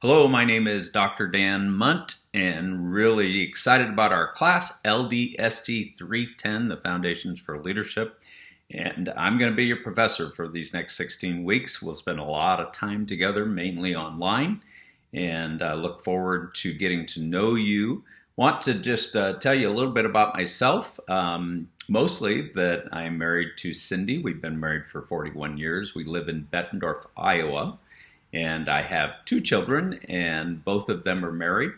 Hello, my name is Dr. Dan Munt, and really excited about our class, LDST 310, the Foundations for Leadership. And I'm going to be your professor for these next 16 weeks. We'll spend a lot of time together, mainly online, and I look forward to getting to know you. Want to just tell you a little bit about myself. Mostly that I'm married to Cindy. We've been married for 41 years. We live in Bettendorf, Iowa. And I have two children, and both of them are married,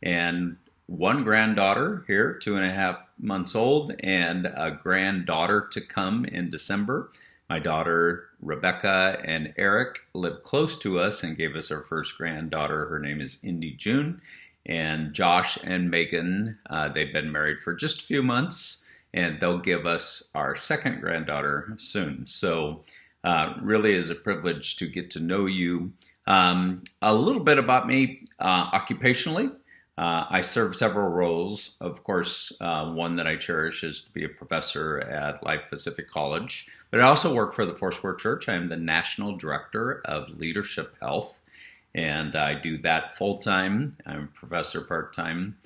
and one granddaughter here, 2.5 months old, and a granddaughter to come in December. My daughter, Rebecca, and Eric live close to us and gave us our first granddaughter. Her name is Indy June. And Josh and Megan, they've been married for just a few months, and they'll give us our second granddaughter soon. So really is a privilege to get to know you. A little bit about me occupationally. I serve several roles. Of course, one that I cherish is to be a professor at Life Pacific College, but I also work for the Foursquare Church. I am the National Director of Leadership Health, and I do that full-time. I'm a professor part-time.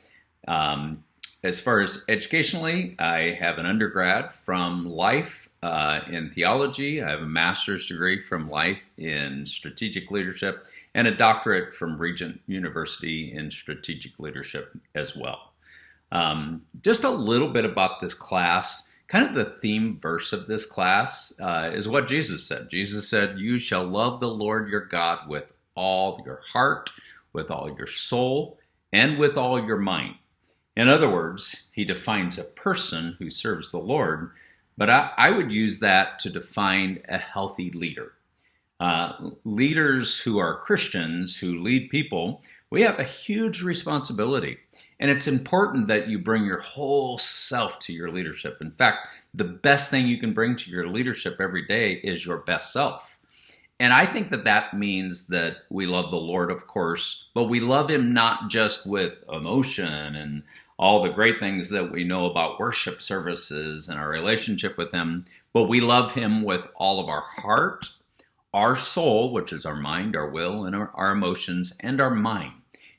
As far as educationally, I have an undergrad from Life in theology. I have a master's degree from Life in strategic leadership and a doctorate from Regent University in strategic leadership as well. Just a little bit about this class. Kind of the theme verse of this class is what Jesus said. Jesus said, "You shall love the Lord your God with all your heart, with all your soul, and with all your mind." In other words, he defines a person who serves the Lord, but I would use that to define a healthy leader. Leaders who are Christians, who lead people, we have a huge responsibility. And it's important that you bring your whole self to your leadership. In fact, the best thing you can bring to your leadership every day is your best self. And I think that means that we love the Lord, of course, but we love him not just with emotion and all the great things that we know about worship services and our relationship with him, but we love him with all of our heart, our soul, which is our mind, our will, and our emotions, and our mind.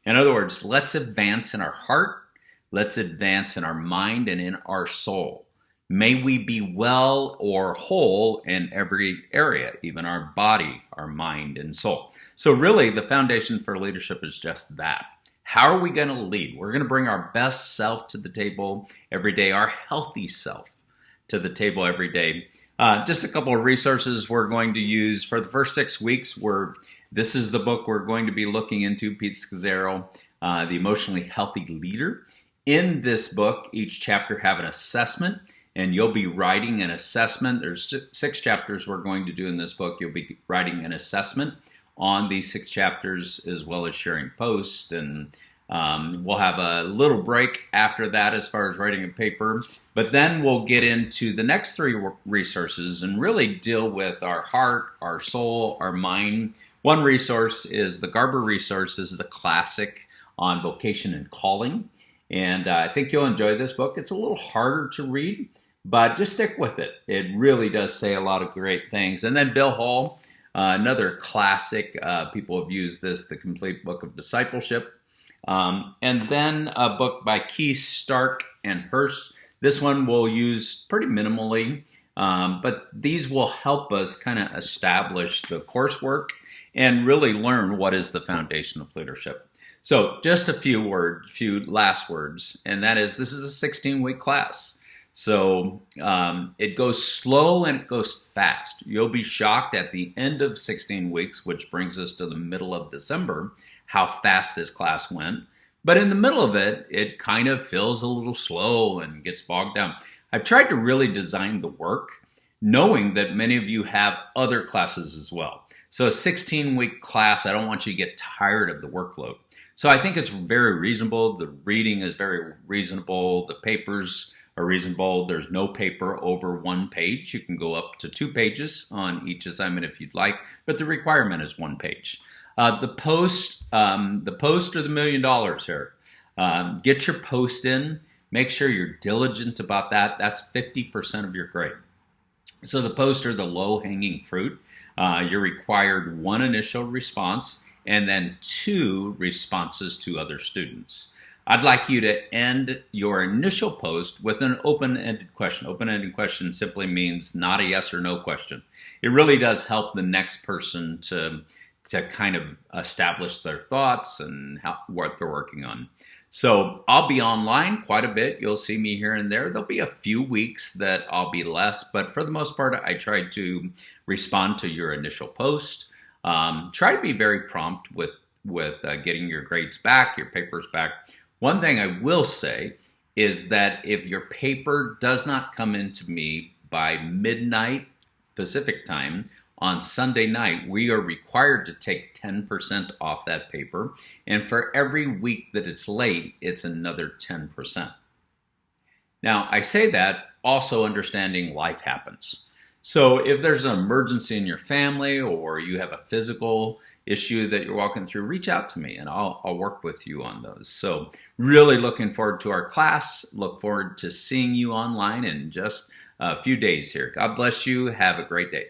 In other words, let's advance in our heart, let's advance in our mind and in our soul. May we be well or whole in every area, even our body, our mind, and soul. So really, the foundation for leadership is just that. How are we going to lead? We're going to bring our best self to the table every day, our healthy self to the table every day. Just a couple of resources we're going to use for the first 6 weeks. This is the book we're going to be looking into, Pete Scazzaro, The Emotionally Healthy Leader. In this book, each chapter have an assessment, and you'll be writing an assessment. There's 6 chapters we're going to do in this book. You'll be writing an assessment on these 6 chapters, as well as sharing posts. And we'll have a little break after that as far as writing a paper. But then we'll get into the next 3 resources and really deal with our heart, our soul, our mind. One resource is the Garber resource. This is a classic on vocation and calling. And I think you'll enjoy this book. It's a little harder to read, but just stick with it. It really does say a lot of great things. And then Bill Hall, another classic. People have used this, The Complete Book of Discipleship. And then a book by Keith, Stark, and Hurst. This one we'll use pretty minimally, but these will help us kind of establish the coursework and really learn what is the foundation of leadership. So just a few last words, and that is, this is a 16-week class. So it goes slow and it goes fast. You'll be shocked at the end of 16 weeks, which brings us to the middle of December, how fast this class went. But in the middle of it, it kind of feels a little slow and gets bogged down. I've tried to really design the work, knowing that many of you have other classes as well. So a 16-week class, I don't want you to get tired of the workload. So I think it's very reasonable. The reading is very reasonable. The papers are reasonable. There's no paper over 1 page. You can go up to 2 pages on each assignment if you'd like, but the requirement is 1 page. The post or the $1 million here. Get your post in. Make sure you're diligent about that. That's 50% of your grade. So the post are the low-hanging fruit. You're required 1 initial response and then 2 responses to other students. I'd like you to end your initial post with an open-ended question. Open-ended question simply means not a yes or no question. It really does help the next person to kind of establish their thoughts and what they're working on. So I'll be online quite a bit. You'll see me here and there. There'll be a few weeks that I'll be less, but for the most part, I try to respond to your initial post. Try to be very prompt with getting your grades back, your papers back. One thing I will say is that if your paper does not come into me by midnight Pacific time on Sunday night, we are required to take 10% off that paper. And for every week that it's late, it's another 10%. Now, I say that also understanding life happens. So if there's an emergency in your family or you have a physical issue that you're walking through, reach out to me and I'll work with you on those. So really looking forward to our class. Look forward to seeing you online in just a few days here. God bless you. Have a great day.